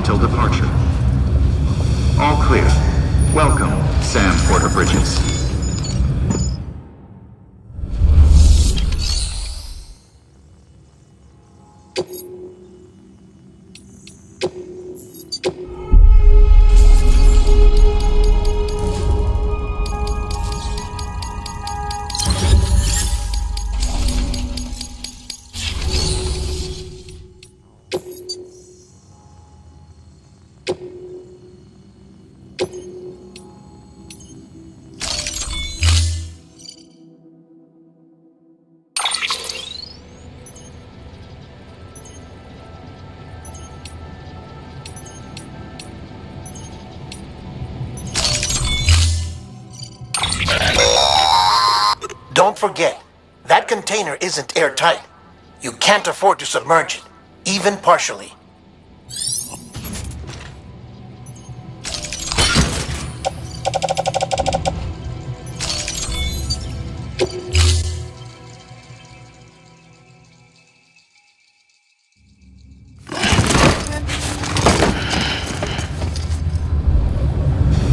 until departure. All clear. Welcome, Sam Porter Bridges. Don't forget, that container isn't airtight. You can't afford to submerge it, even partially.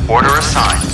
Order assigned.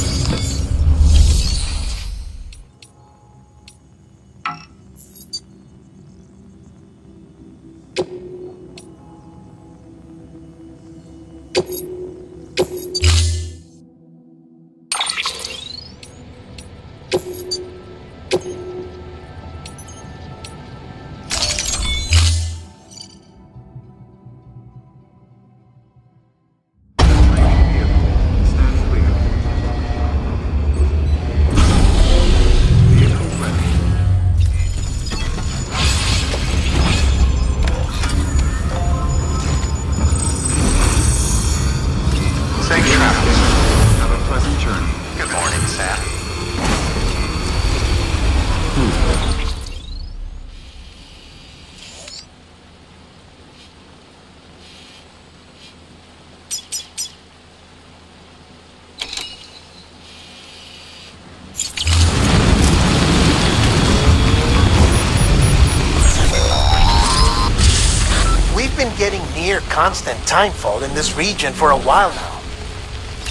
Getting near constant timefall in this region for a while now.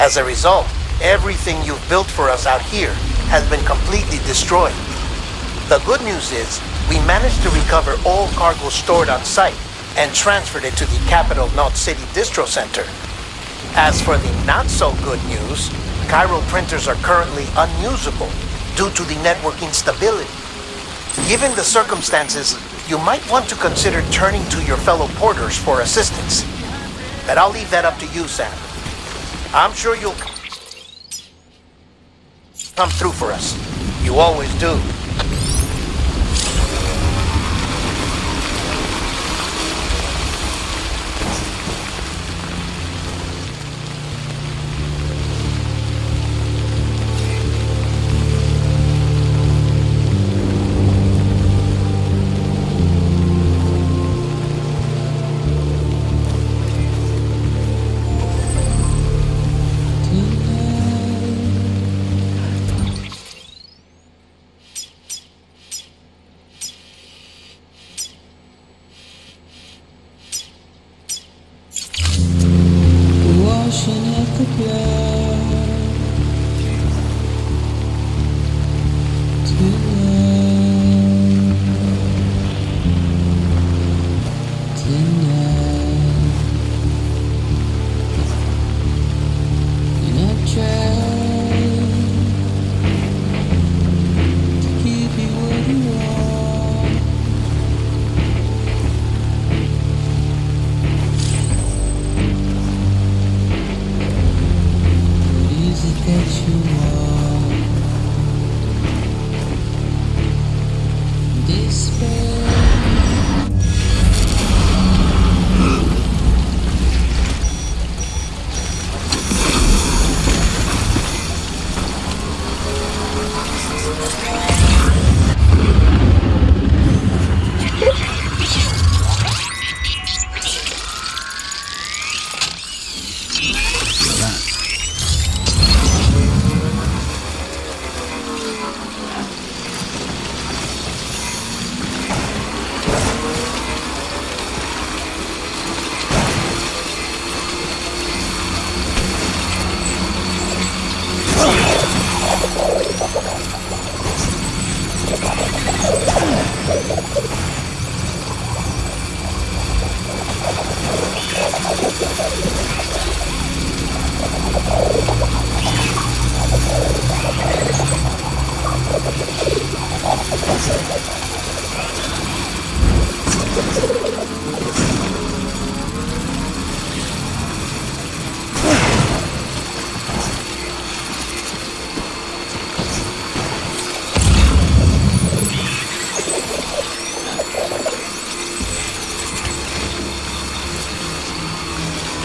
As a result, everything you've built for us out here has been completely destroyed. The good news is, we managed to recover all cargo stored on site and transferred it to the Capital Knot City Distro Center. As for the not-so-good news, Chiral printers are currently unusable due to the network instability. Given the circumstances, you might want to consider turning to your fellow porters for assistance. But I'll leave that up to you, Sam. I'm sure you'll come through for us. You always do.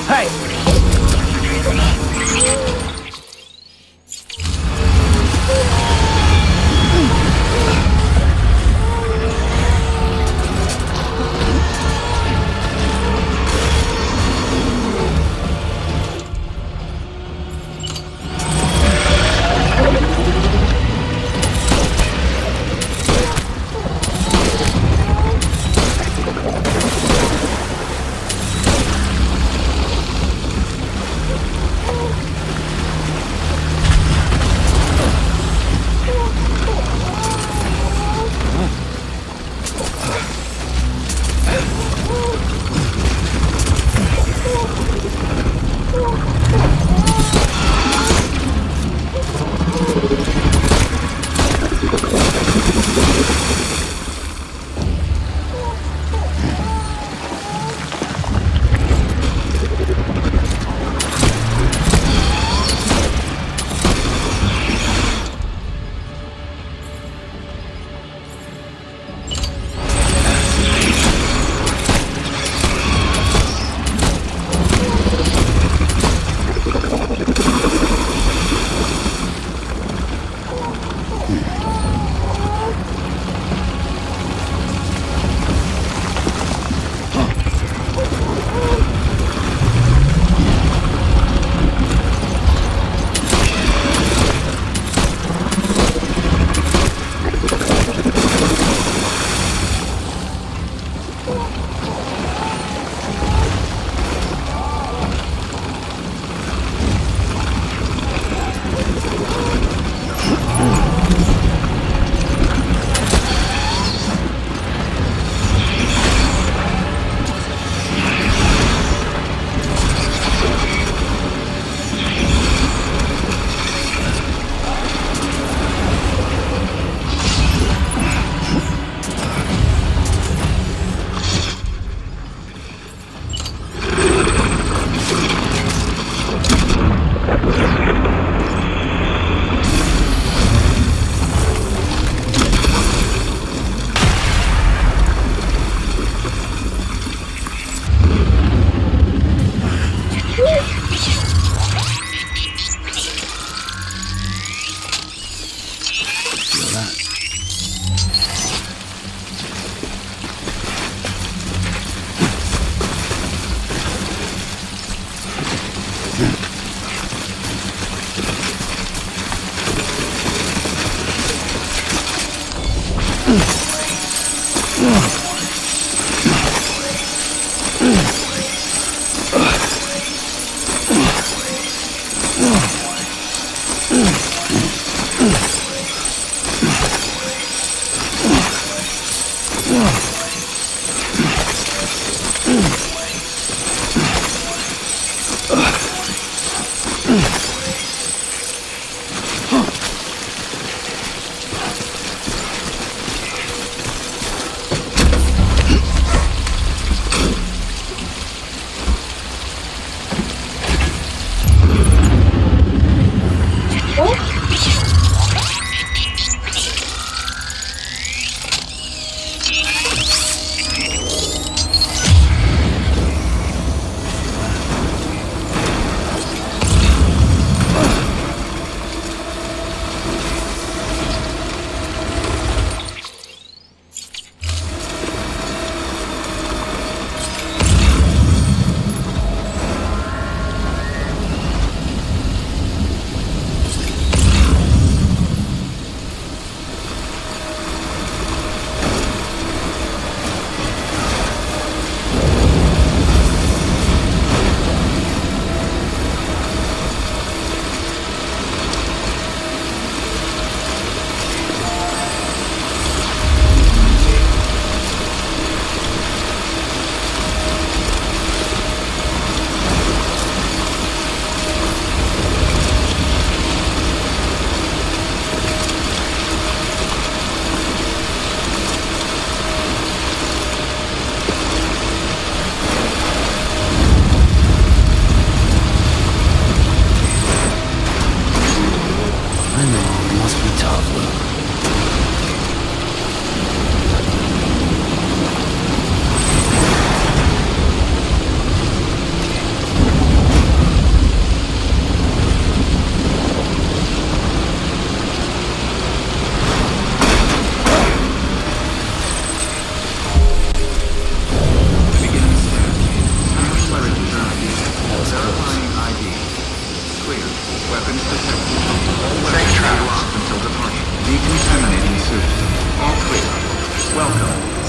Hey!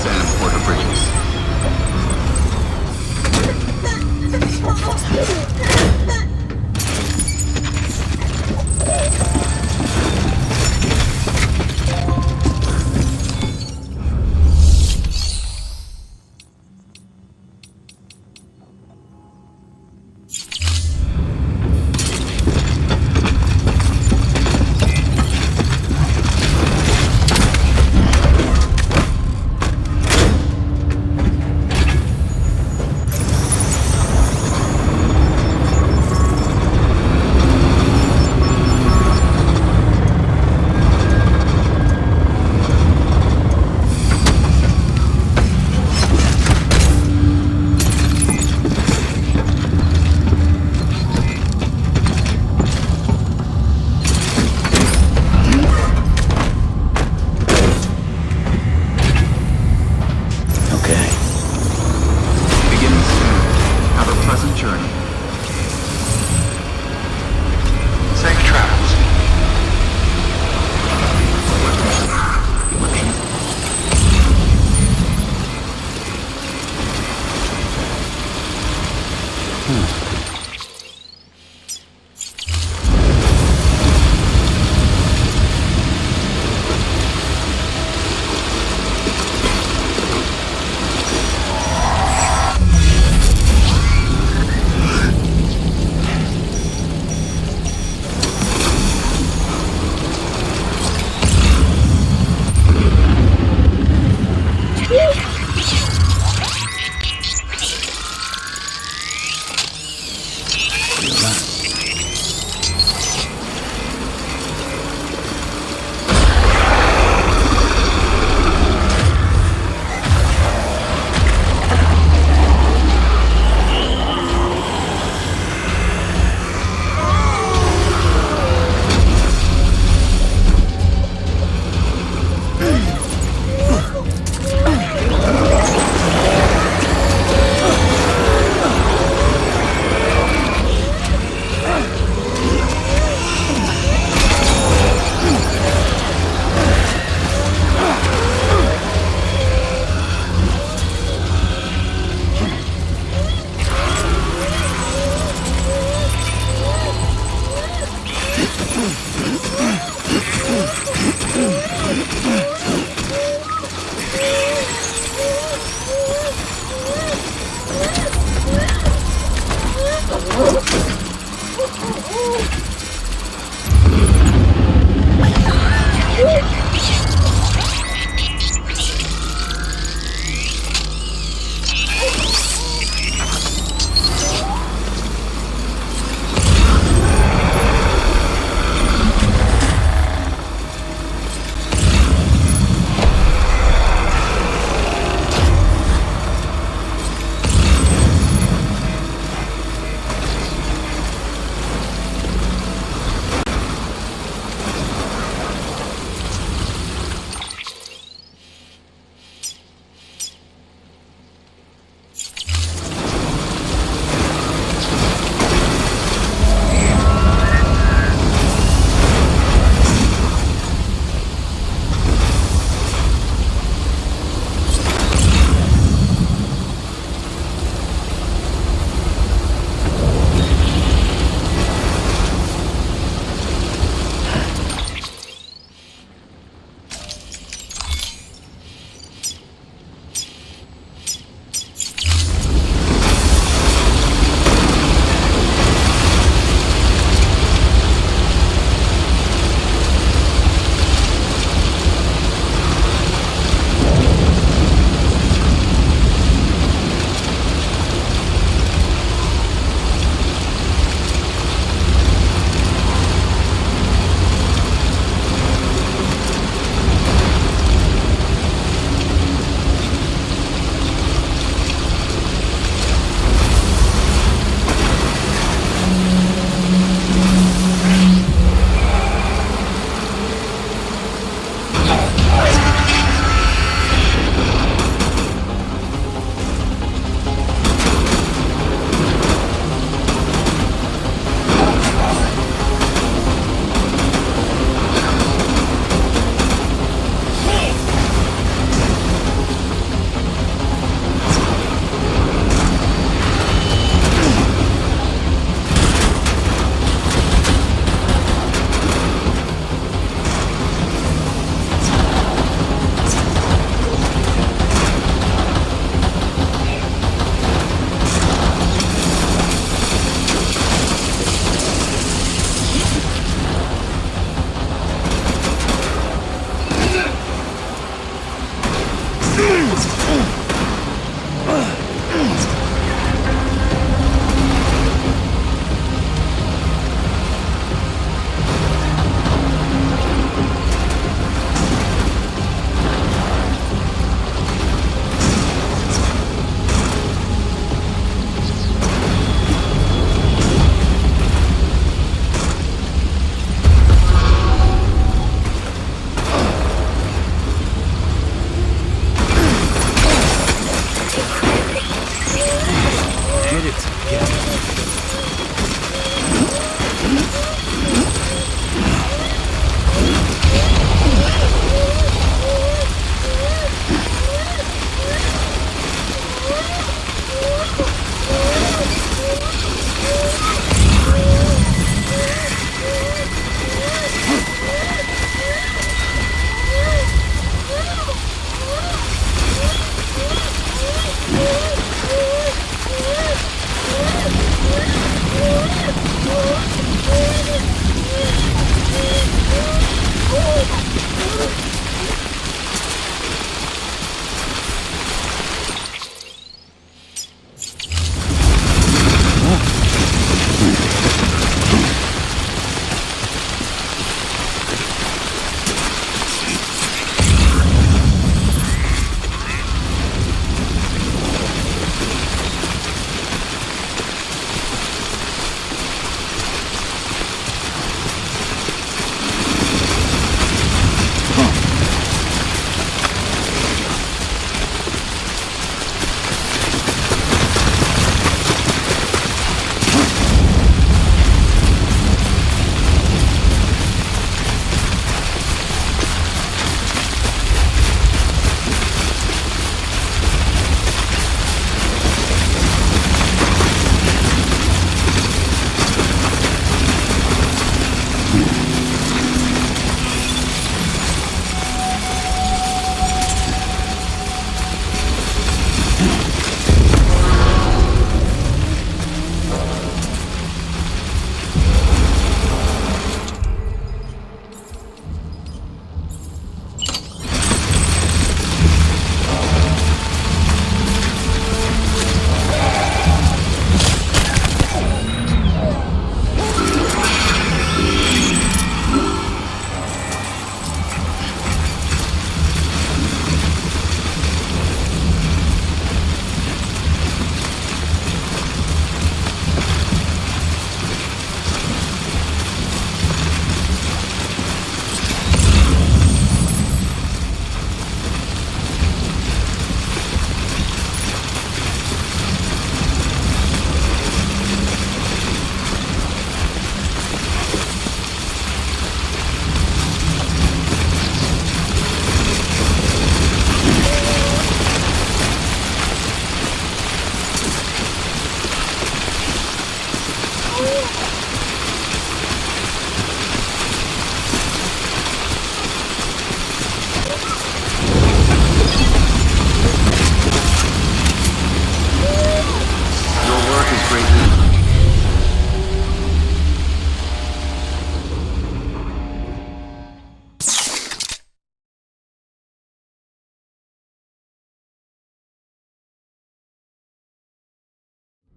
Sam Porter Bridges.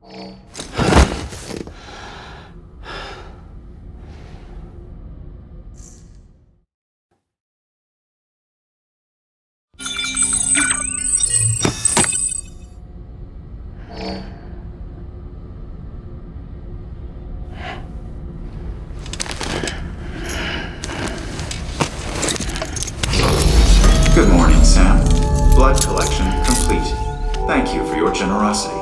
Good morning, Sam. Blood collection complete. Thank you for your generosity.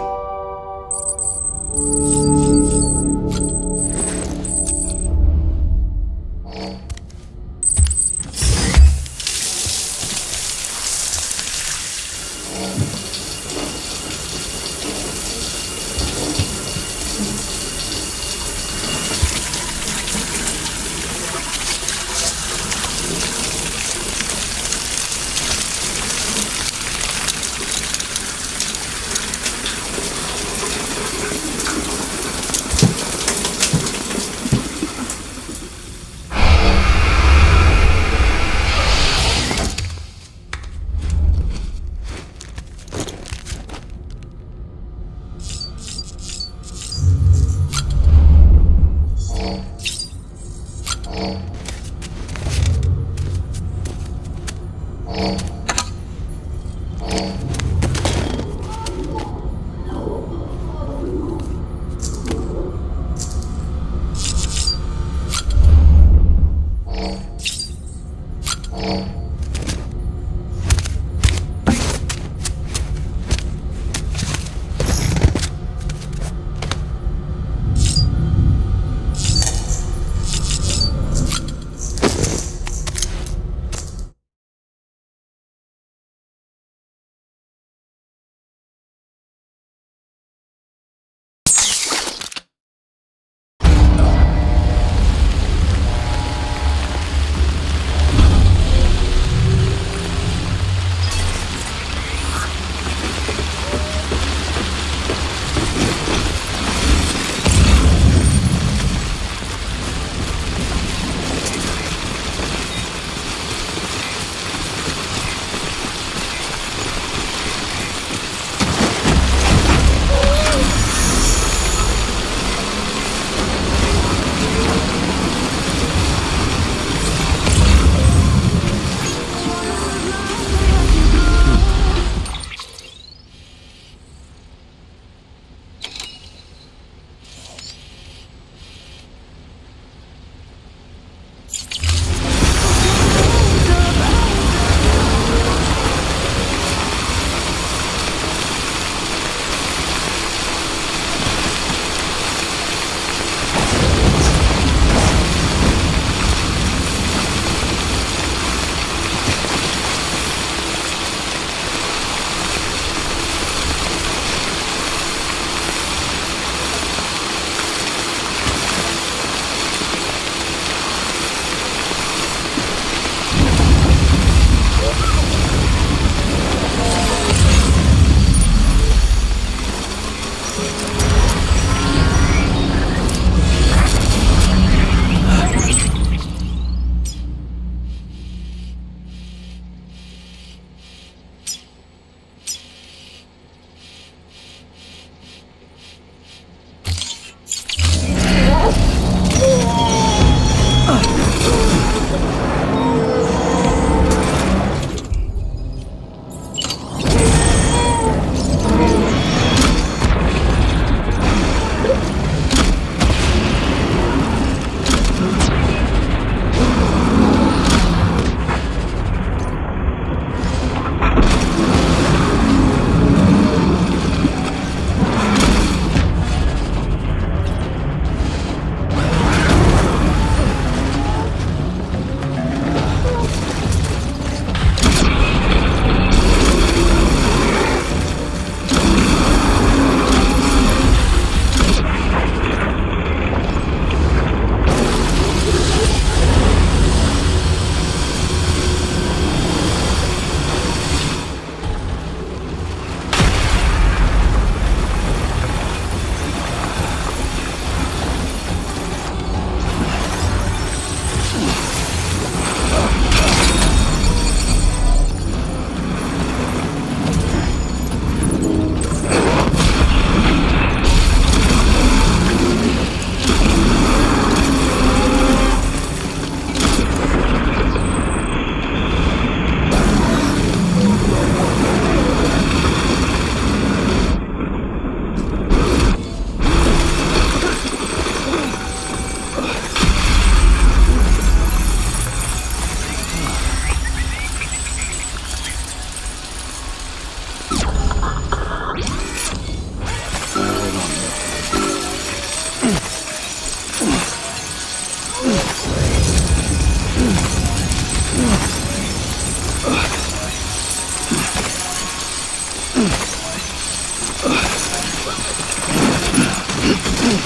Keep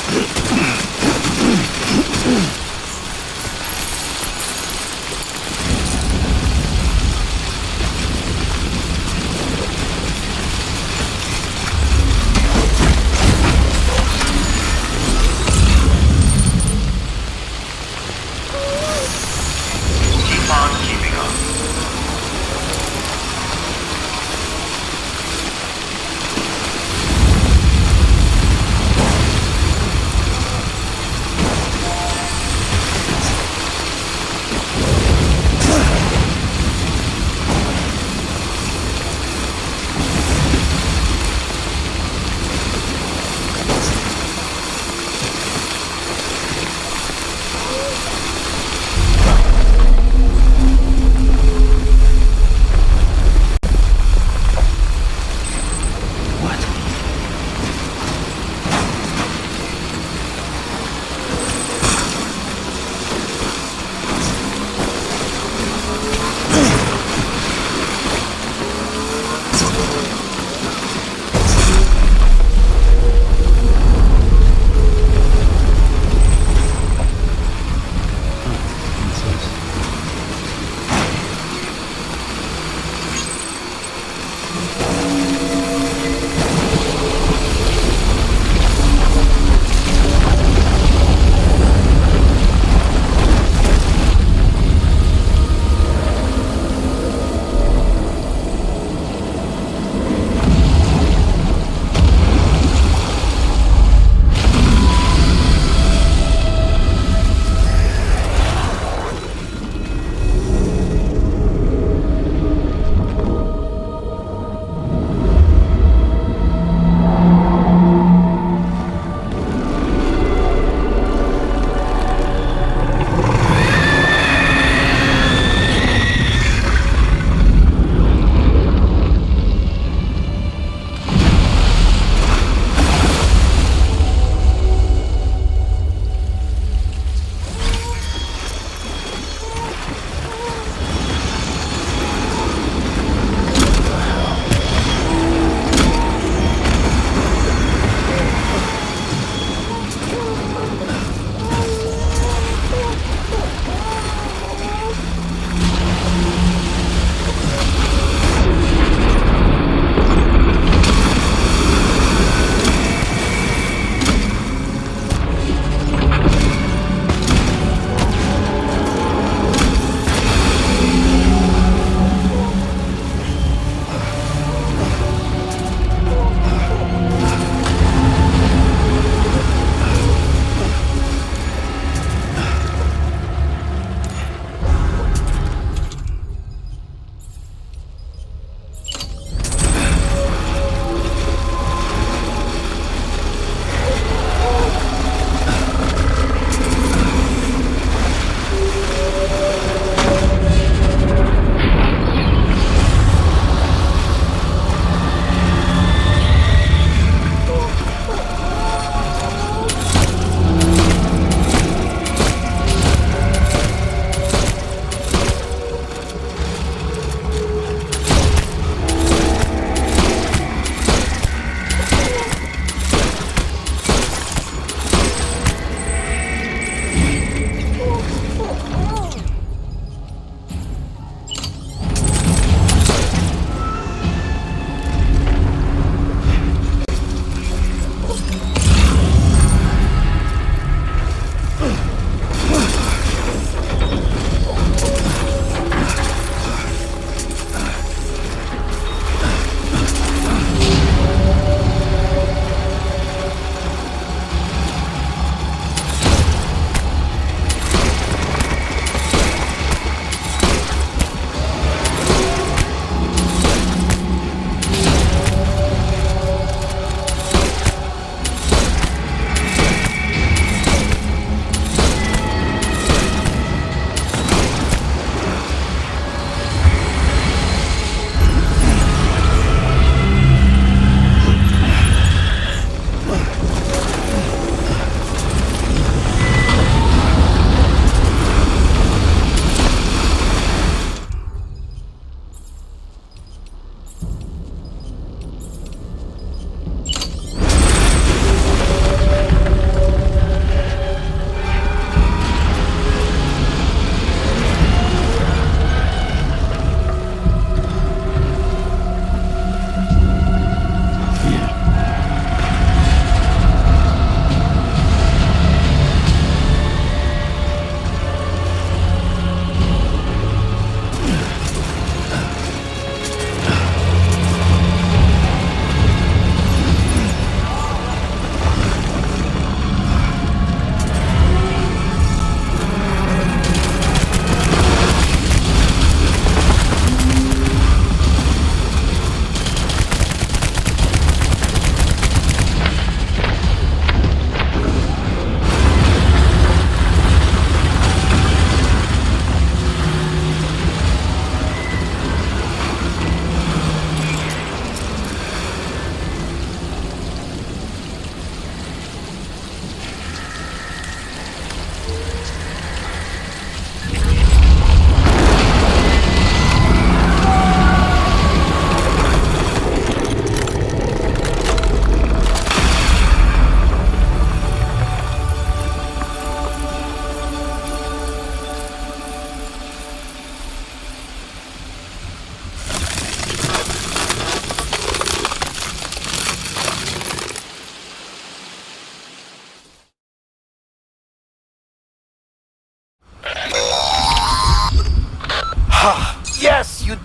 on keeping on.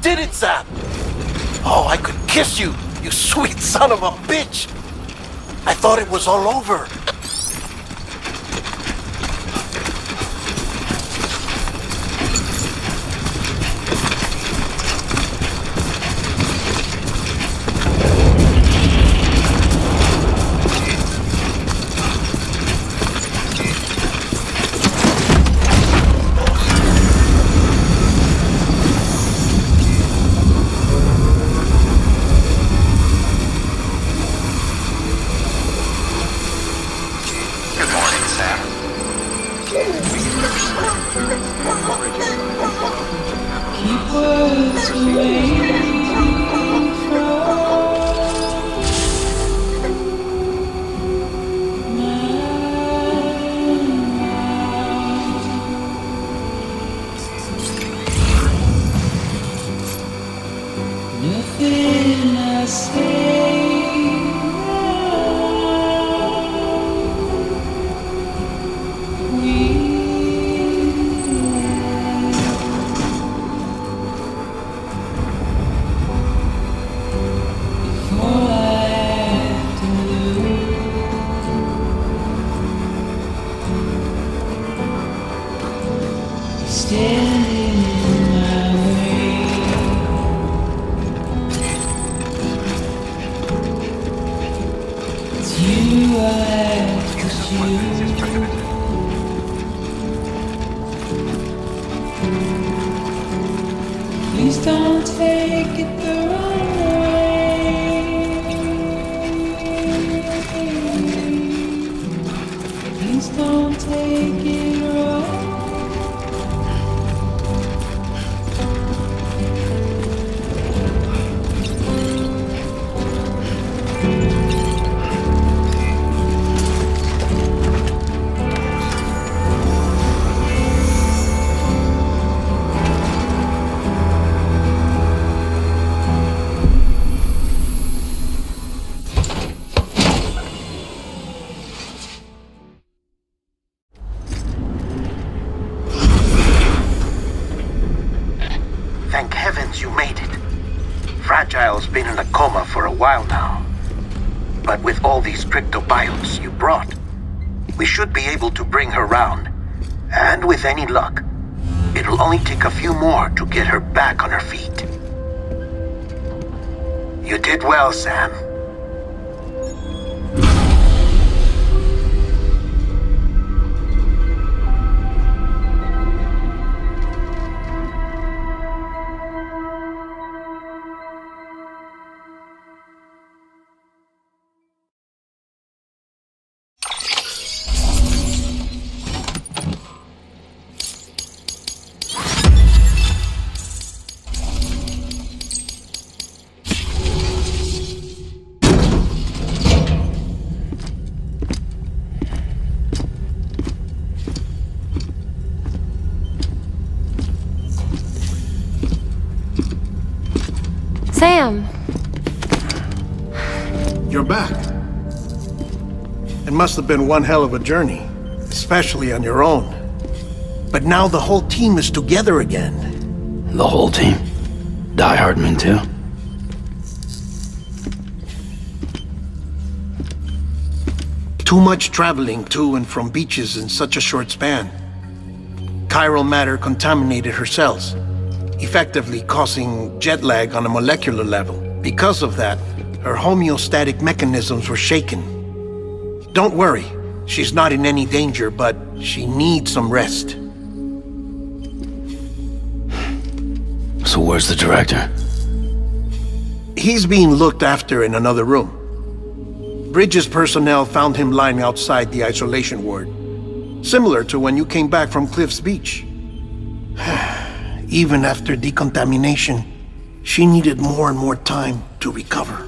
did it, Sam! Oh, I could kiss you, you sweet son of a bitch! I thought it was all over. Good morning, Sam. Keep words away from nothing I say. Standing in my way. It's you I have to choose. Please don't take it the wrong way. Please don't take it wrong. Thank heavens you made it. Fragile's been in a coma for a while now. But with all these cryptobiotes you brought, we should be able to bring her round. And with any luck, it'll only take a few more to get her back on her feet. You did well, Sam. Sam! You're back. It must have been one hell of a journey, especially on your own. But now the whole team is together again. The whole team? Die Hardman too? Too much traveling to and from beaches in such a short span. Chiral matter contaminated her cells, effectively causing jet lag on a molecular level. Because of that, her homeostatic mechanisms were shaken. Don't worry, she's not in any danger, but she needs some rest. So where's the director? He's being looked after in another room. Bridges personnel found him lying outside the isolation ward, similar to when you came back from Cliff's Beach. Even after decontamination, she needed more and more time to recover.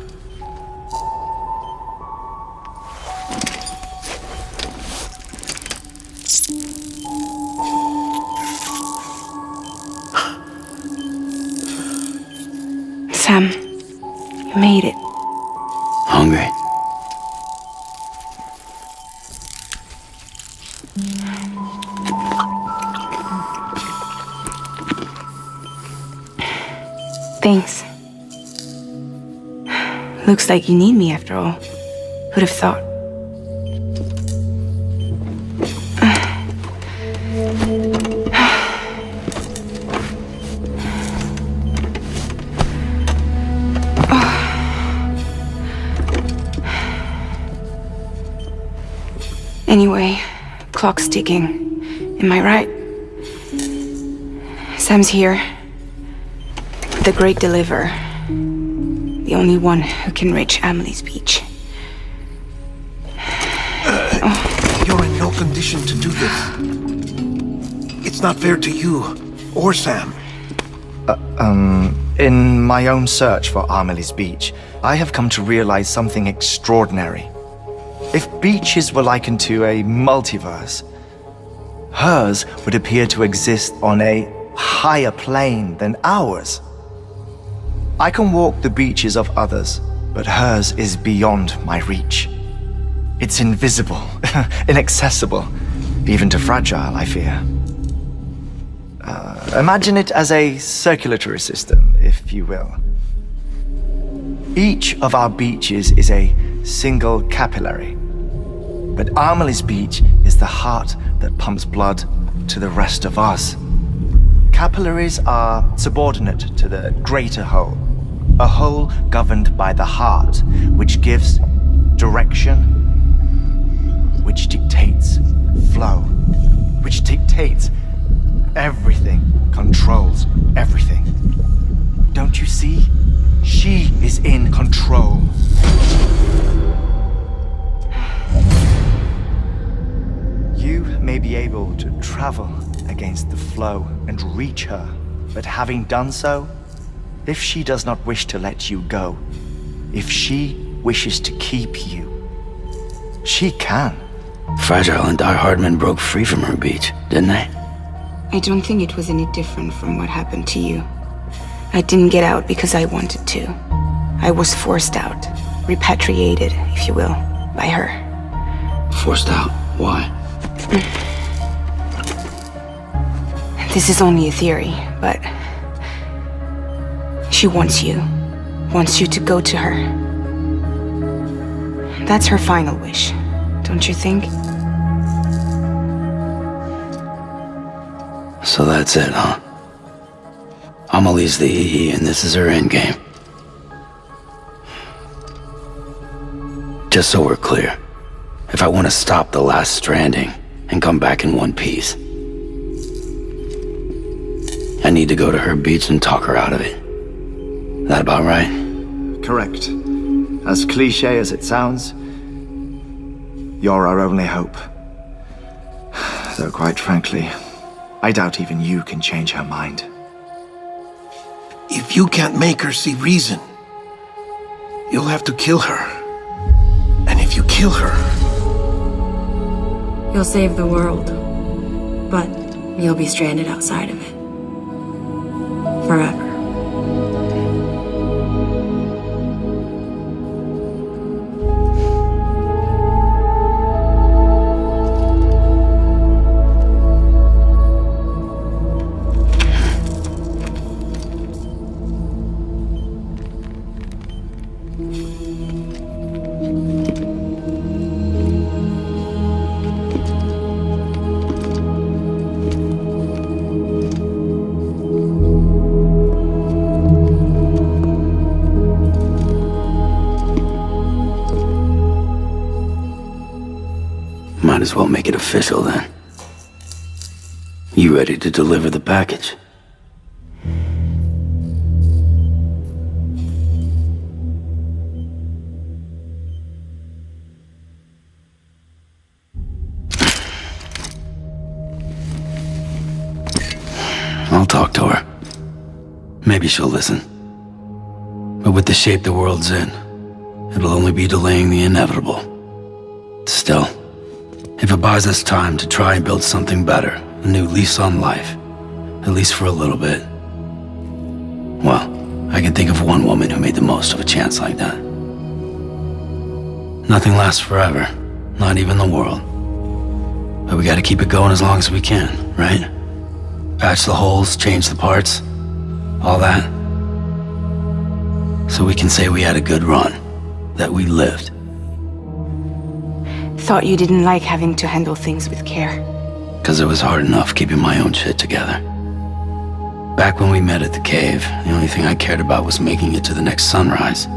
Sam, you made it. Hungry? Looks like you need me after all. Who'd have thought? Anyway, clock's ticking. Am I right? Sam's here. The Great Deliverer. The only one who can reach Amelie's beach. You're in no condition to do this. It's not fair to you or Sam. In my own search for Amelie's beach, I have come to realize something extraordinary. If beaches were likened to a multiverse, hers would appear to exist on a higher plane than ours. I can walk the beaches of others, but hers is beyond my reach. It's invisible, inaccessible, even to fragile, I fear. Imagine it as a circulatory system, if you will. Each of our beaches is a single capillary, but Amelie's beach is the heart that pumps blood to the rest of us. Capillaries are subordinate to the greater whole, a whole governed by the heart, which gives direction, which dictates flow, which dictates everything, controls everything. Don't you see? She is in control. You may be able to travel against the flow and reach her, but having done so, if she does not wish to let you go, if she wishes to keep you, she can. Fragile and diehard men broke free from her beach, didn't they? I don't think it was any different from what happened to you. I didn't get out because I wanted to. I was forced out, repatriated, if you will, by her. Forced out? Why? This is only a theory, but she wants you to go to her. That's her final wish, don't you think? So that's it, huh? Amelie's the EE and this is her endgame. Just so we're clear, if I want to stop the last Stranding and come back in one piece, I need to go to her beach and talk her out of it. That about right? Correct. As cliche as it sounds, you're our only hope. Though quite frankly, I doubt even you can change her mind. If you can't make her see reason, you'll have to kill her. And if you kill her... You'll save the world, but you'll be stranded outside of it. Forever. Might as well make it official then. You ready to deliver the package? I'll talk to her. Maybe she'll listen. But with the shape the world's in, it'll only be delaying the inevitable. Still, if it buys us time to try and build something better, a new lease on life, at least for a little bit, well, I can think of one woman who made the most of a chance like that. Nothing lasts forever, not even the world. But we gotta keep it going as long as we can, right? Patch the holes, change the parts, all that. So we can say we had a good run. that we lived. Thought you didn't like having to handle things with care. Because it was hard enough keeping my own shit together. Back when we met at the cave, the only thing I cared about was making it to the next sunrise.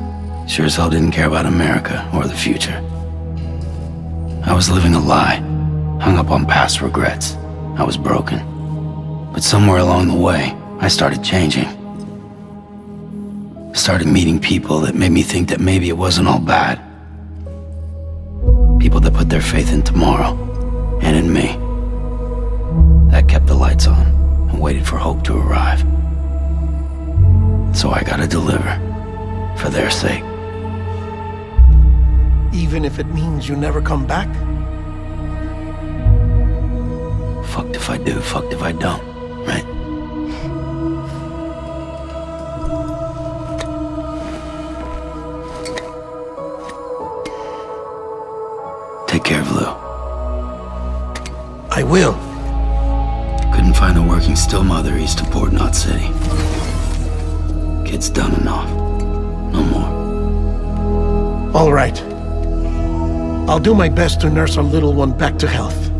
Sure as hell didn't care about America or the future. I was living a lie, hung up on past regrets. I was broken. But somewhere along the way, I started changing. Started meeting people that made me think that maybe it wasn't all bad. People that put their faith in tomorrow, and in me. That kept the lights on, and waited for hope to arrive. So I gotta deliver, for their sake. Even if it means you never come back? Fucked if I do, fucked if I don't, right? Take care of Lou. I will. Couldn't find a working still mother east of Port Knot City. Kid's done enough. No more. All right. I'll do my best to nurse our little one back to health.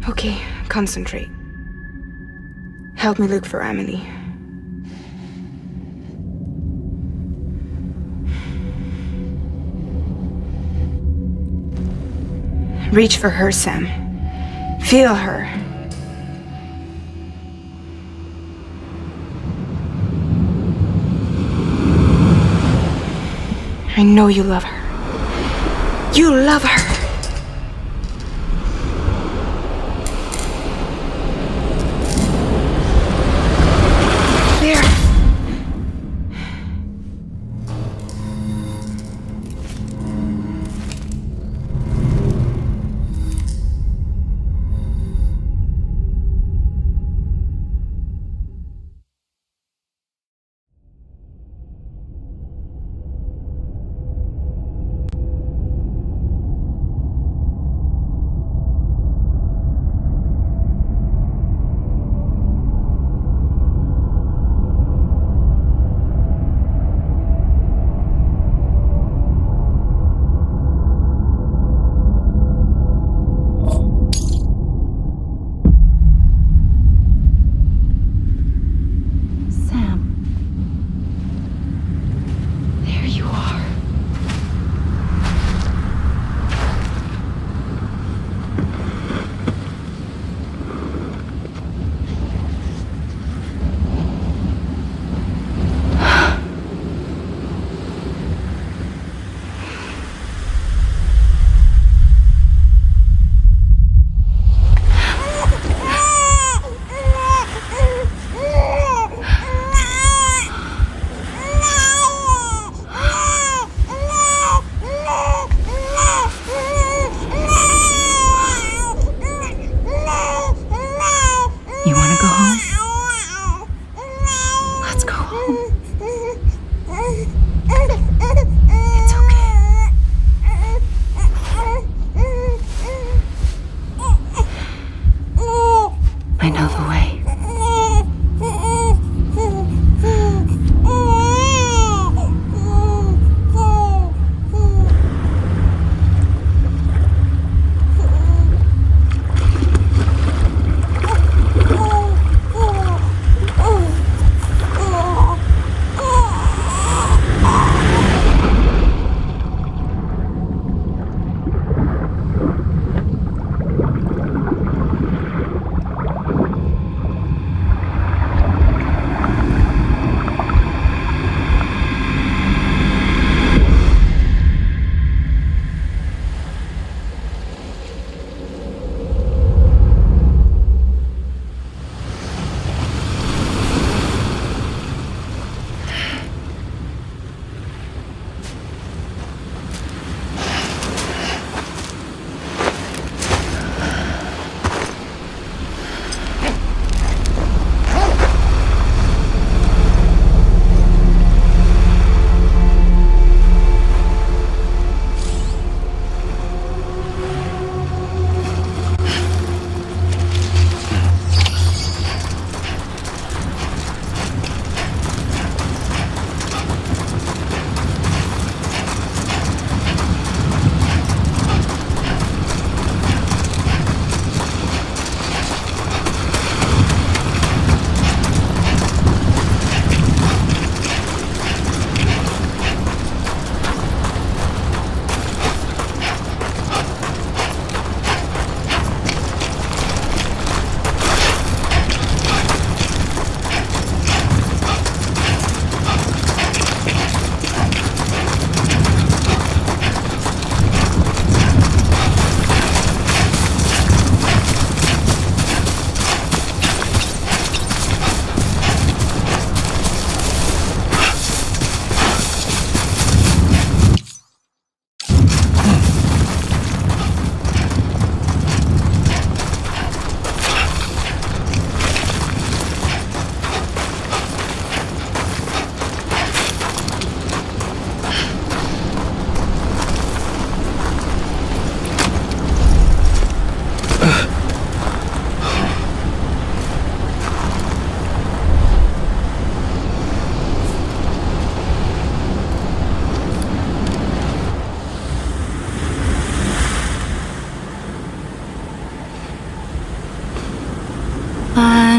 Okay, concentrate. Help me look for Amelie. Reach for her, Sam. Feel her. I know you love her. You love her.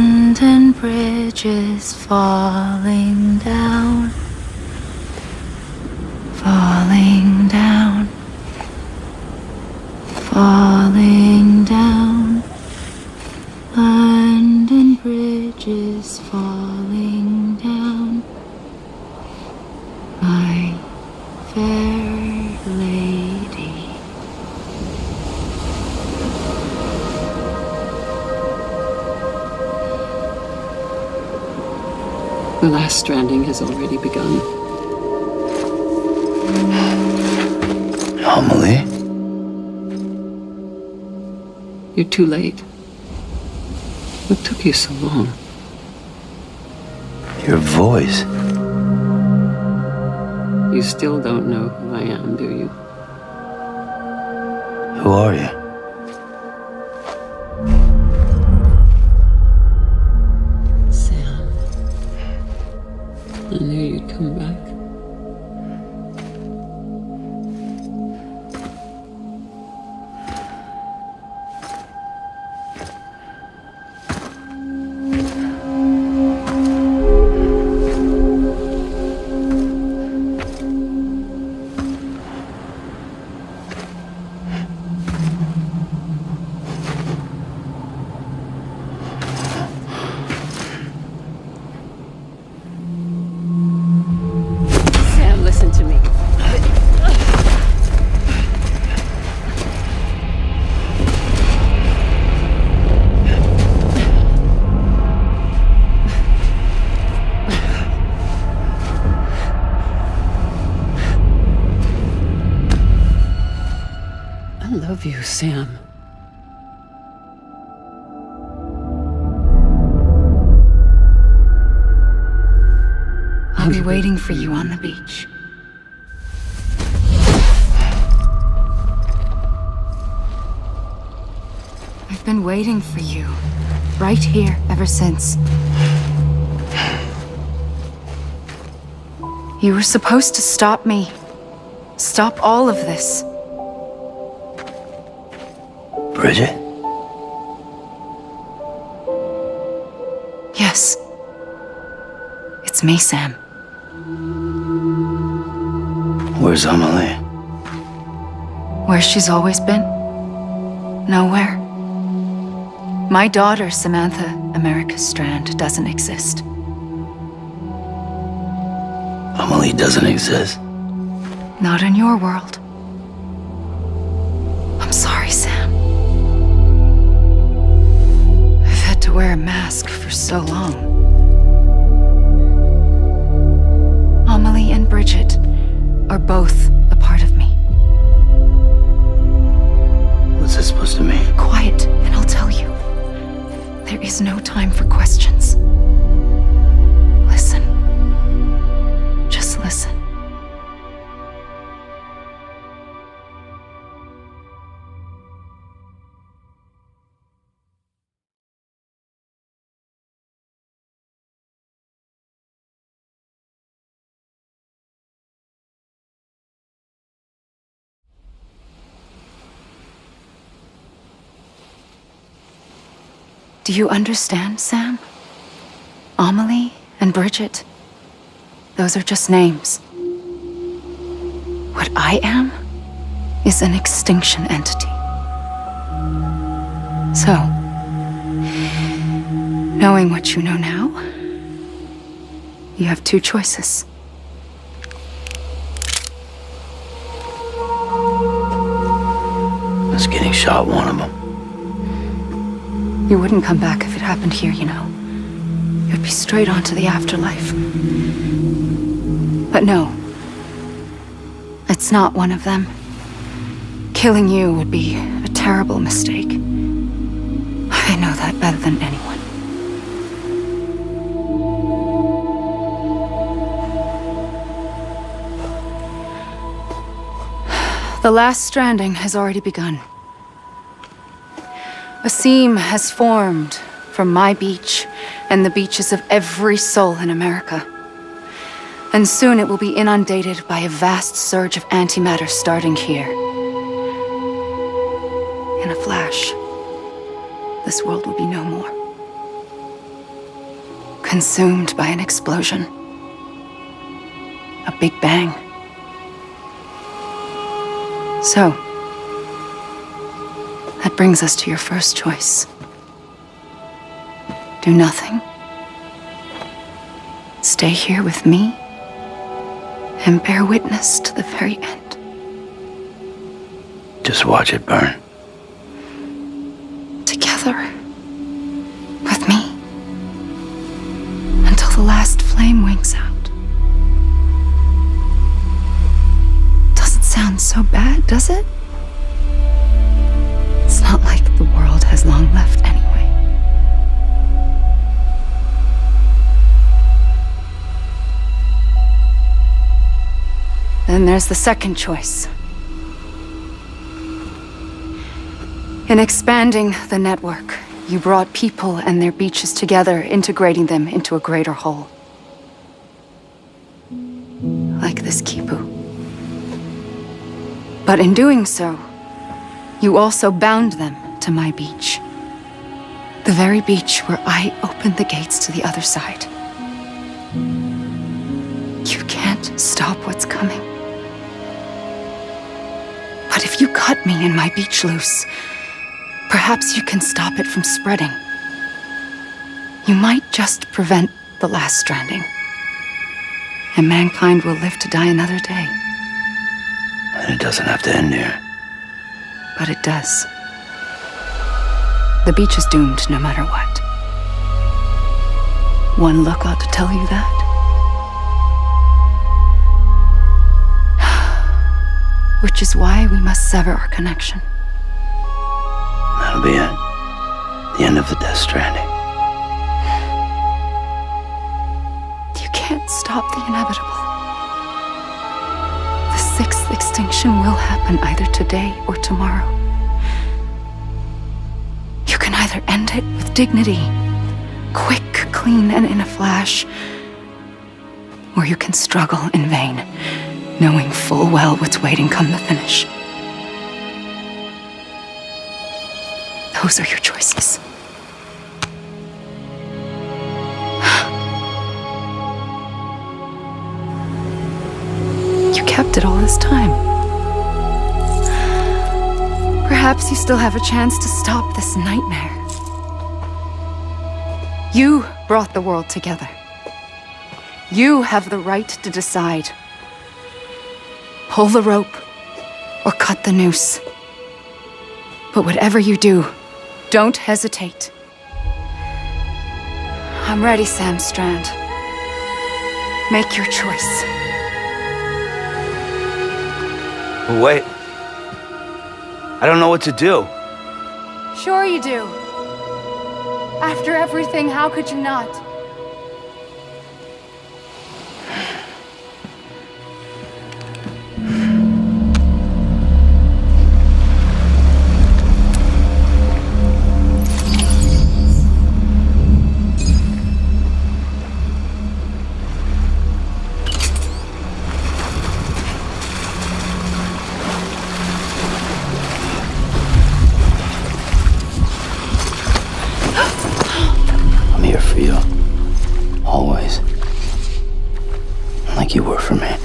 London Bridge is falling down. Falling down. Falling down. London Bridge is falling down. My fair lady. The last stranding has already begun. Amelie? You're too late. What took you so long? Your voice. You still don't know who I am, do you? Who are you? Sam. I knew you'd come back. Sam, listen to me. I love you, Sam. I'll be waiting for you on the beach. I've been waiting for you, right here, ever since. You were supposed to stop me. Stop all of this. Bridget? Yes. It's me, Sam. Where's Amelie? Where she's always been? Nowhere. My daughter, Samantha America Strand, doesn't exist. Amelie doesn't exist. Not in your world. I'm sorry, Sam. I've had to wear a mask for so long. Amelie and Bridget are both a part of me. What's that supposed to mean? Quiet, and I'll tell you. There is no time for questions. Listen. Just listen. Do you understand, Sam? Amelie and Bridget, those are just names. What I am is an extinction entity. So, knowing what you know now, you have two choices. Is getting shot one of them? You wouldn't come back if it happened here, you know. You'd be straight on to the afterlife. But no. It's not one of them. Killing you would be a terrible mistake. I know that better than anyone. The last stranding has already begun. A seam has formed from my beach and the beaches of every soul in America. And soon it will be inundated by a vast surge of antimatter starting here. In a flash, this world will be no more. consumed by an explosion. A big bang. So, that brings us to your first choice. Do nothing. Stay here with me and bear witness to the very end. Just watch it burn. Together. With me. Until the last flame winks out. Doesn't sound so bad, does it? It's not like the world has long left anyway. Then there's the second choice. In expanding the network, you brought people and their beaches together, integrating them into a greater whole. Like this Kipu. But in doing so, you also bound them to my beach. The very beach where I opened the gates to the other side. You can't stop what's coming. But if you cut me and my beach loose, perhaps you can stop it from spreading. You might just prevent the last stranding. And mankind will live to die another day. And it doesn't have to end here. But it does. The beach is doomed no matter what. One look ought to tell you that. Which is why we must sever our connection. That'll be it. The end of the Death Stranding. You can't stop the inevitable. The sixth extinction will happen either today or tomorrow. You can either end it with dignity, quick, clean, and in a flash, or you can struggle in vain, knowing full well what's waiting come the finish. Those are your choices. You kept it all this time. Perhaps you still have a chance to stop this nightmare. You brought the world together. You have the right to decide. Pull the rope or cut the noose. But whatever you do, don't hesitate. I'm ready, Sam Strand. Make your choice. Wait. I don't know what to do. Sure you do. After everything, how could you not? I'm here for you. Always. Like you were for me.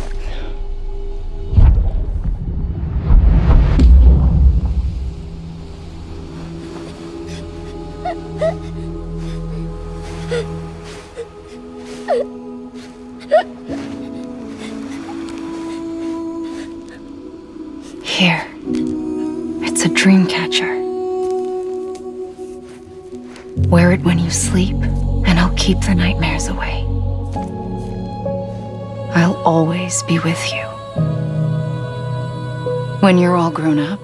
Here. It's a dream catcher. Wear it when you sleep, and I'll keep the nightmares away. I'll always be with you. When you're all grown up,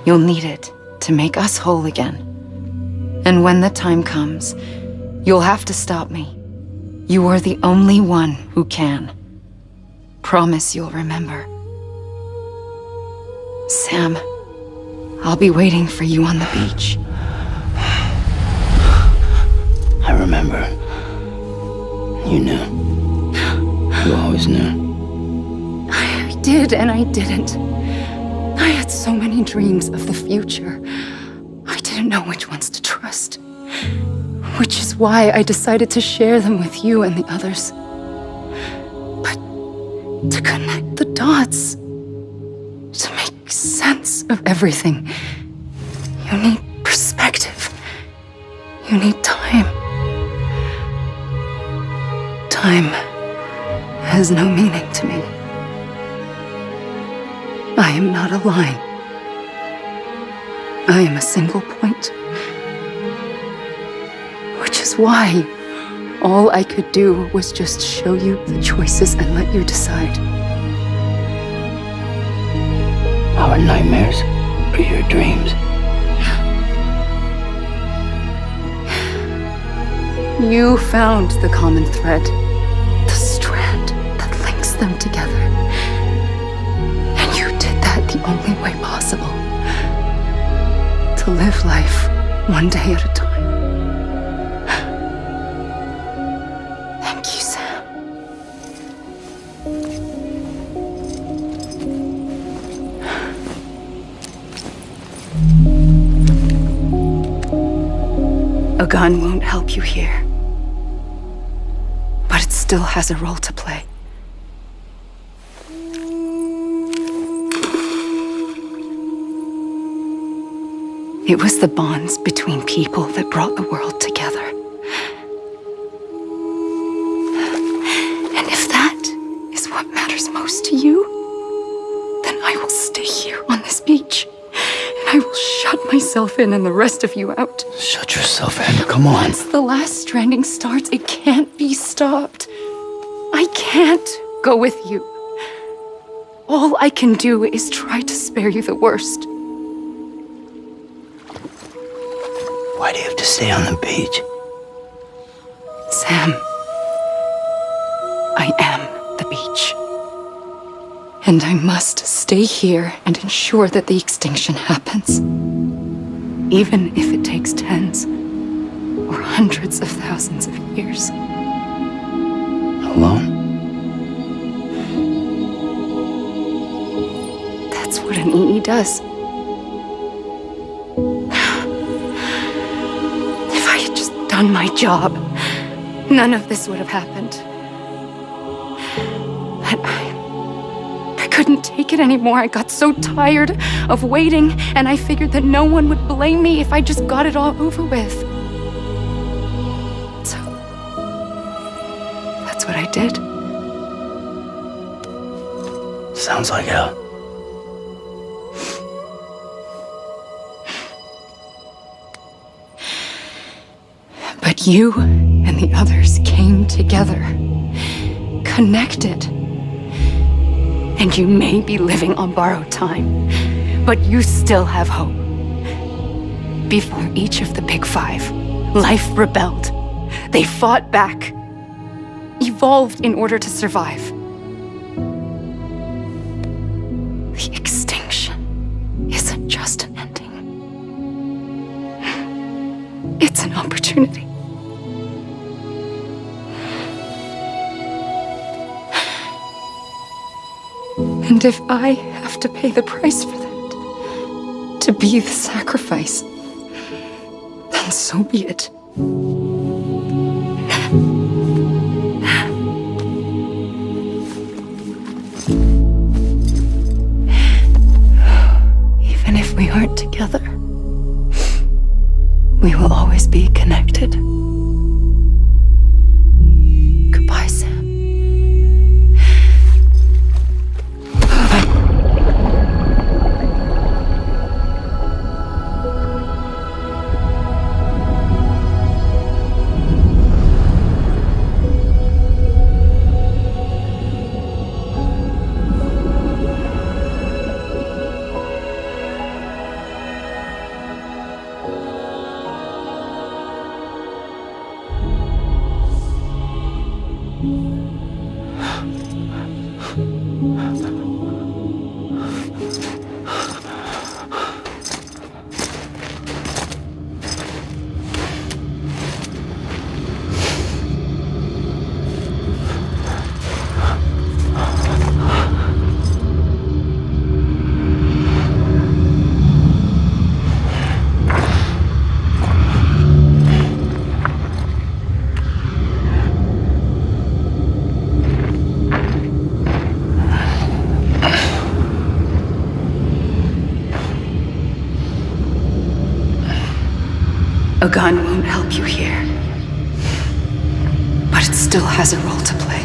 you'll need it to make us whole again. And when the time comes, you'll have to stop me. You are the only one who can. Promise you'll remember. Sam, I'll be waiting for you on the beach. I remember. You knew. You always knew. I did and I didn't. I had so many dreams of the future. I didn't know which ones to trust. Which is why I decided to share them with you and the others. But to connect the dots, to make sense of everything, you need perspective. You need time. Time has no meaning to me. I am not a line. I am a single point. Which is why all I could do was just show you the choices and let you decide. Our nightmares or your dreams? You found the common thread, the strand that links them together. And you did that the only way possible. To live life one day at a time. Thank you, Sam. A gun won't help you here. But it still has a role to play. It was the bonds between people that brought the world together. And if that is what matters most to you, then I will stay here on this beach. And I will shut myself in and the rest of you out. Shut yourself in, come on. Once the last stranding starts, it can't be stopped. I can't go with you. All I can do is try to spare you the worst. Why do you have to stay on the beach? Sam, I am the beach. And I must stay here and ensure that the extinction happens. Even if it takes tens or hundreds of thousands of years. Alone? That's what an EE does. If I had just done my job, none of this would have happened. But I couldn't take it anymore. I got so tired of waiting, and I figured that no one would blame me if I just got it all over with. So, that's what I did. Sounds like hell. But you and the others came together, connected. And you may be living on borrowed time, but you still have hope. Before each of the Big Five, life rebelled. They fought back, evolved in order to survive. The extinction isn't just an ending. It's an opportunity. And if I have to pay the price for that, to be the sacrifice, then so be it. Even if we aren't together, we will always be connected. Goodbye, Sam. A gun won't help you here. But it still has a role to play.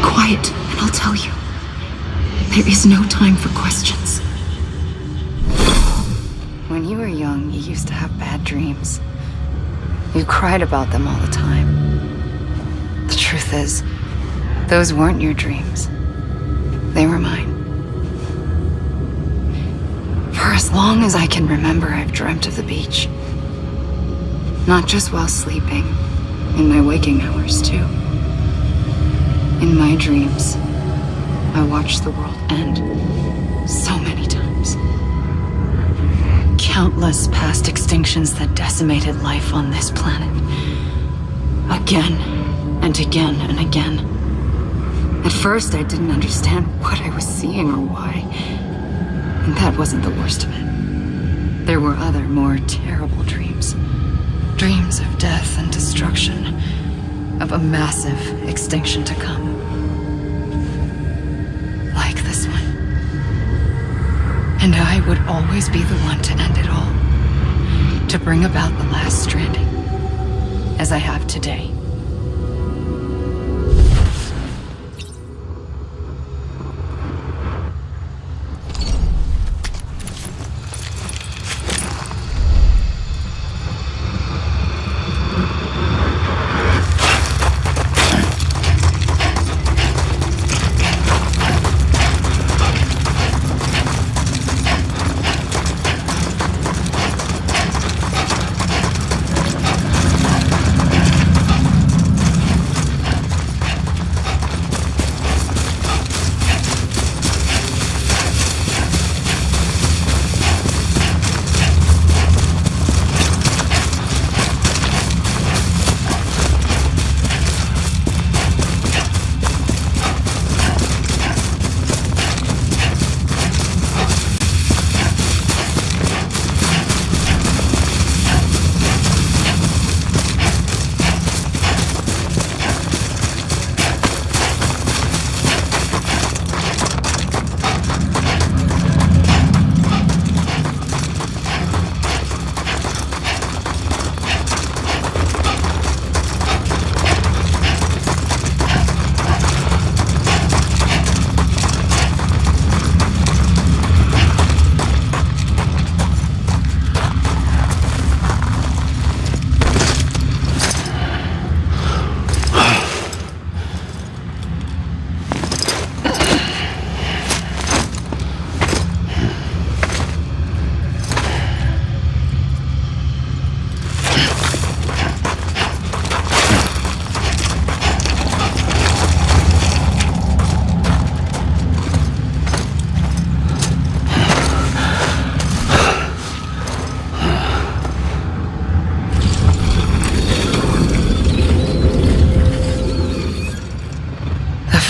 Quiet, and I'll tell you. There is no time for questions. When you were young, you used to have bad dreams. You cried about them all the time. The truth is, those weren't your dreams. They were mine. For as long as I can remember, I've dreamt of the beach. Not just while sleeping, in my waking hours too. In my dreams, I watched the world end so many times. Countless past extinctions that decimated life on this planet. Again and again and again. At first, I didn't understand what I was seeing or why. And that wasn't the worst of it. There were other, more terrible dreams. Dreams of death and destruction. Of a massive extinction to come. Like this one. And I would always be the one to end it all. To bring about the last stranding. As I have today.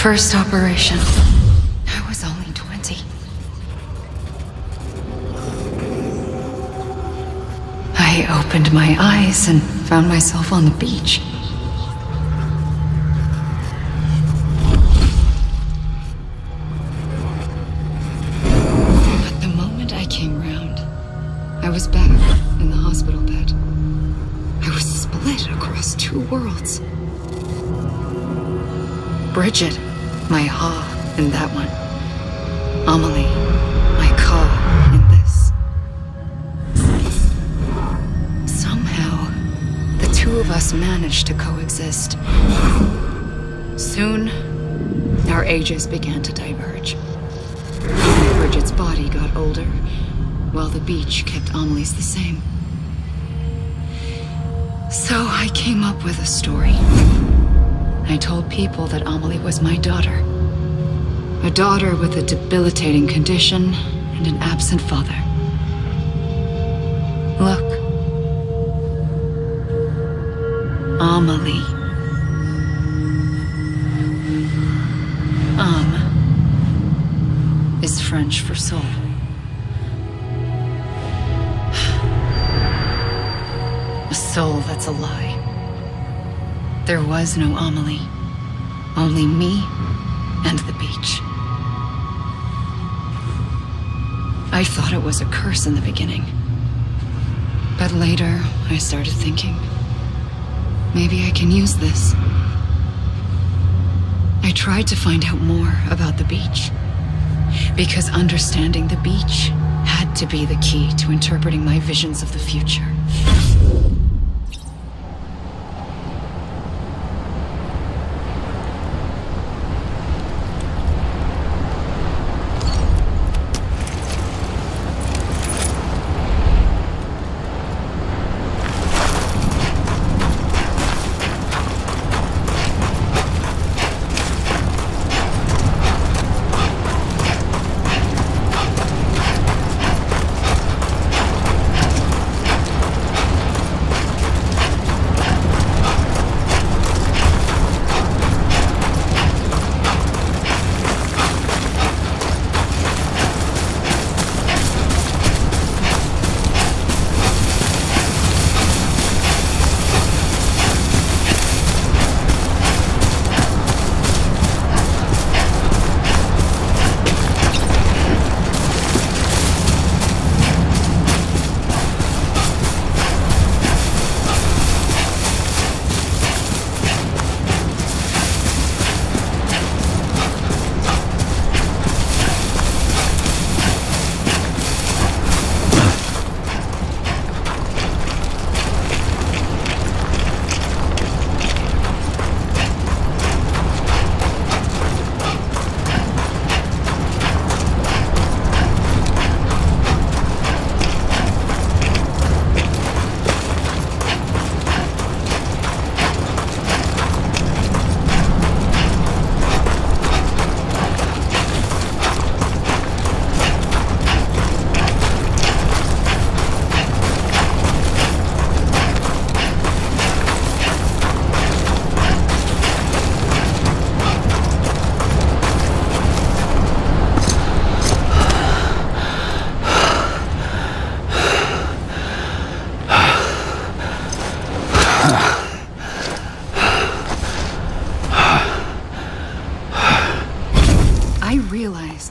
first operation. I was only 20. I opened my eyes and found myself on the beach. But the moment I came round, I was back in the hospital bed. I was split across two worlds. Bridget, my ha in that one. Amelie, my ka in this. Somehow, the two of us managed to coexist. Soon, our ages began to diverge. Bridget's body got older, while the beach kept Amelie's the same. So I came up with a story. I told people that Amelie was my daughter. A daughter with a debilitating condition and an absent father. Look. Amelie. Is French for soul. A soul that's a lie. There was no Amelie. Only me and the beach. I thought it was a curse in the beginning. But later, I started thinking, maybe I can use this. I tried to find out more about the beach. Because understanding the beach had to be the key to interpreting my visions of the future.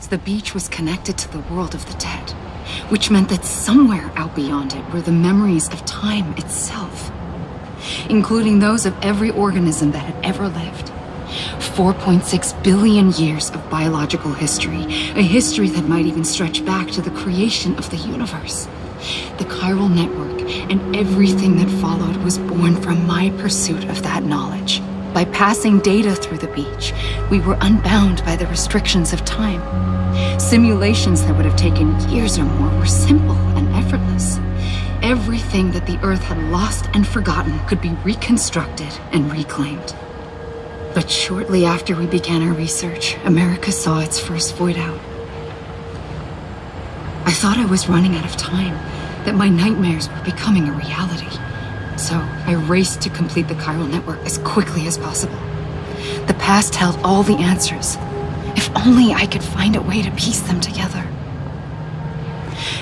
The beach was connected to the world of the dead, which meant that somewhere out beyond it were the memories of time itself, including those of every organism that had ever lived. 4.6 billion years of biological history, a history that might even stretch back to the creation of the universe. The chiral network and everything that followed was born from my pursuit of that knowledge. By passing data through the beach, we were unbound by the restrictions of time. Simulations that would have taken years or more were simple and effortless. Everything that the Earth had lost and forgotten could be reconstructed and reclaimed. But shortly after we began our research, America saw its first void out. I thought I was running out of time, that my nightmares were becoming a reality. So I raced to complete the chiral network as quickly as possible. The past held all the answers. If only I could find a way to piece them together.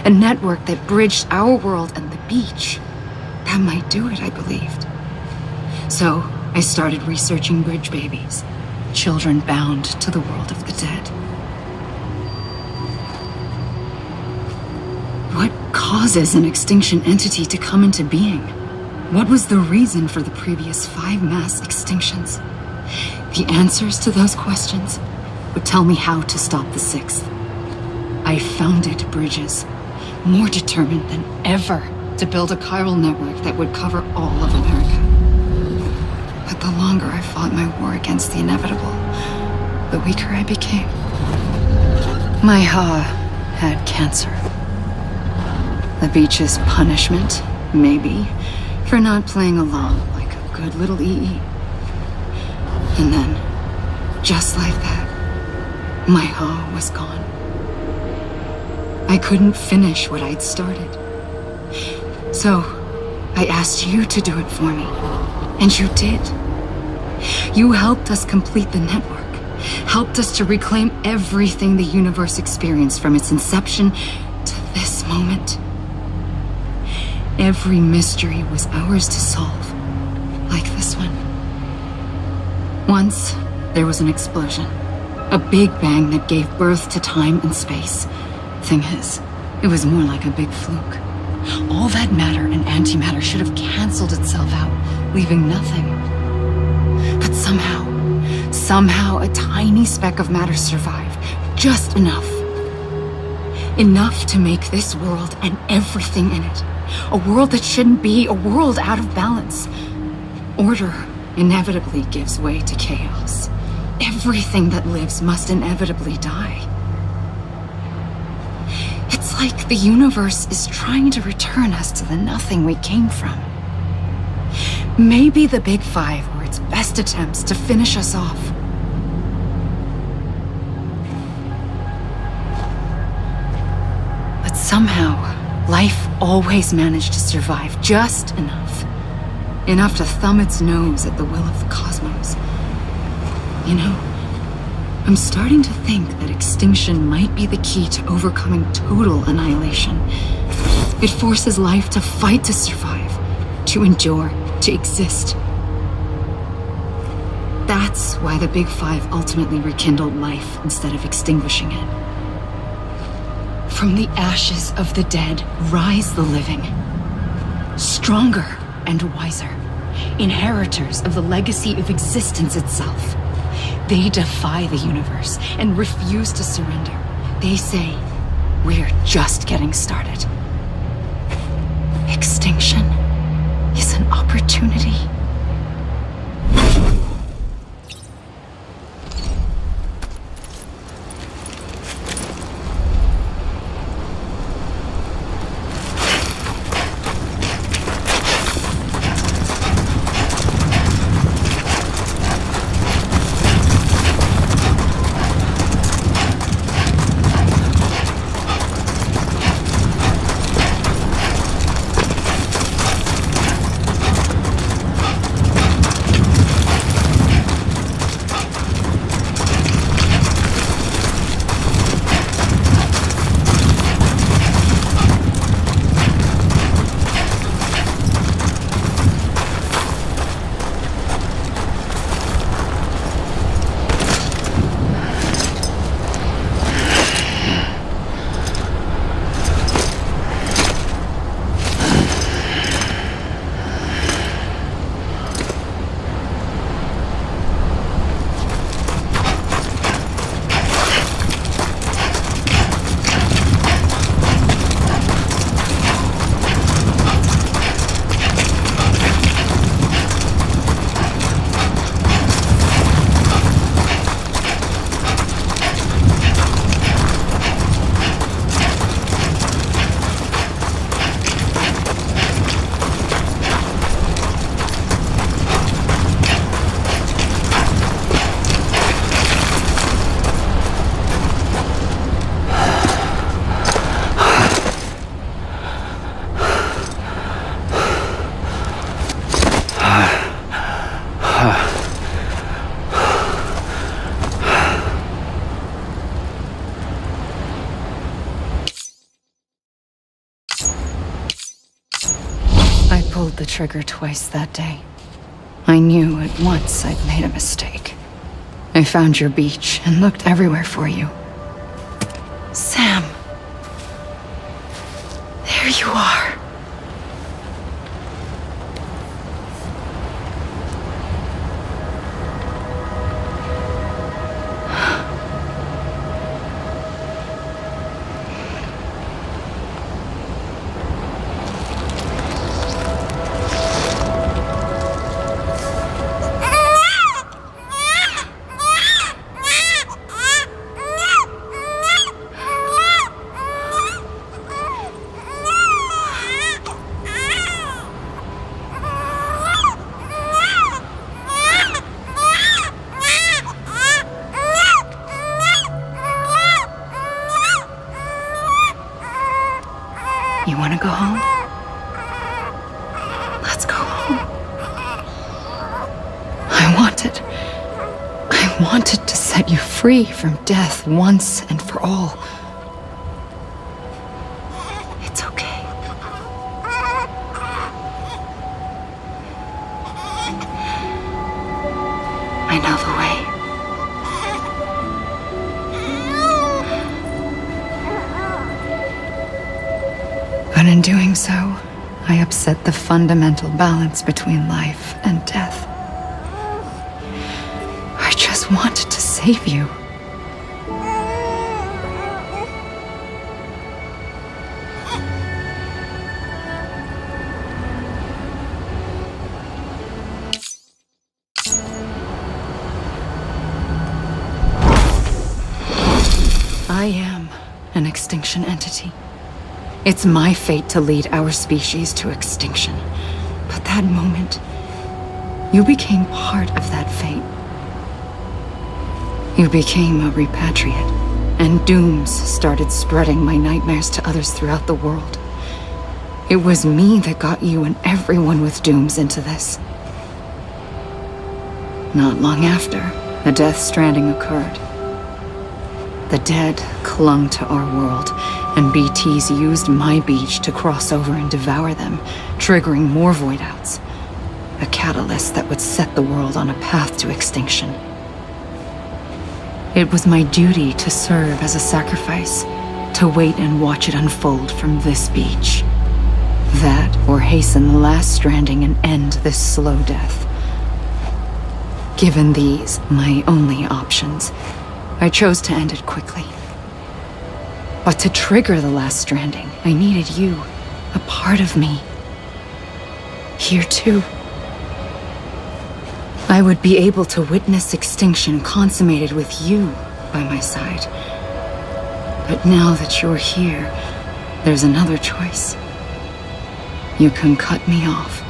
A network that bridged our world and the beach. That might do it, I believed. So, I started researching bridge babies. Children bound to the world of the dead. What causes an extinction entity to come into being? What was the reason for the previous 5 mass extinctions? The answers to those questions would tell me how to stop the 6th. I founded bridges, more determined than ever to build a chiral network that would cover all of America. But the longer I fought my war against the inevitable, the weaker I became. My Ha had cancer. The beach's punishment, maybe, for not playing along like a good little EE. And then, just like that, my Ha was gone. I couldn't finish what I'd started. So, I asked you to do it for me. And you did. You helped us complete the network. Helped us to reclaim everything the universe experienced from its inception to this moment. Every mystery was ours to solve. Like this one. Once, there was an explosion. A big bang that gave birth to time and space. Thing is, it was more like a big fluke. All that matter and antimatter should have canceled itself out, leaving nothing. But somehow a tiny speck of matter survived. Just enough. Enough to make this world and everything in it. A world that shouldn't be, a world out of balance. Order inevitably gives way to chaos. Everything that lives must inevitably die. It's like the universe is trying to return us to the nothing we came from. Maybe the Big Five were its best attempts to finish us off. But somehow, life always managed to survive just enough. Enough to thumb its nose at the will of the cosmos. You know, I'm starting to think that extinction might be the key to overcoming total annihilation. It forces life to fight to survive, to endure, to exist. That's why the Big Five ultimately rekindled life instead of extinguishing it. From the ashes of the dead rise the living. Stronger and wiser. Inheritors of the legacy of existence itself. They defy the universe and refuse to surrender. They say, we're just getting started. Extinction is an opportunity. pulled the trigger twice that day, I knew at once I'd made a mistake. I found your beach and looked everywhere for you. Sam. There you are. You want to go home? Let's go home. I wanted to set you free from death once and for all. It's okay. I know the way. But in doing so, I upset the fundamental balance between life and death. I just wanted to save you. I am an extinction entity. It's my fate to lead our species to extinction. But that moment, you became part of that fate. You became a repatriate, and dooms started spreading my nightmares to others throughout the world. It was me that got you and everyone with dooms into this. Not long after, the Death Stranding occurred. The dead clung to our world, and BTs used my beach to cross over and devour them, triggering more void-outs. A catalyst that would set the world on a path to extinction. It was my duty to serve as a sacrifice, to wait and watch it unfold from this beach. That, or hasten the last stranding and end this slow death. Given these, my only options, I chose to end it quickly. But to trigger the last stranding, I needed you, a part of me. Here too. I would be able to witness extinction consummated with you by my side. But now that you're here, there's another choice. You can cut me off.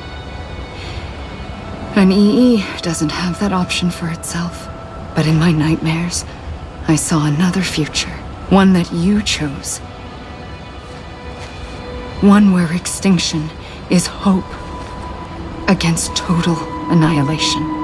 An EE doesn't have that option for itself. But in my nightmares, I saw another future, one that you chose. One where extinction is hope against total annihilation.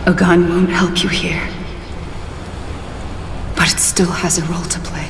A gun won't help you here. But it still has a role to play.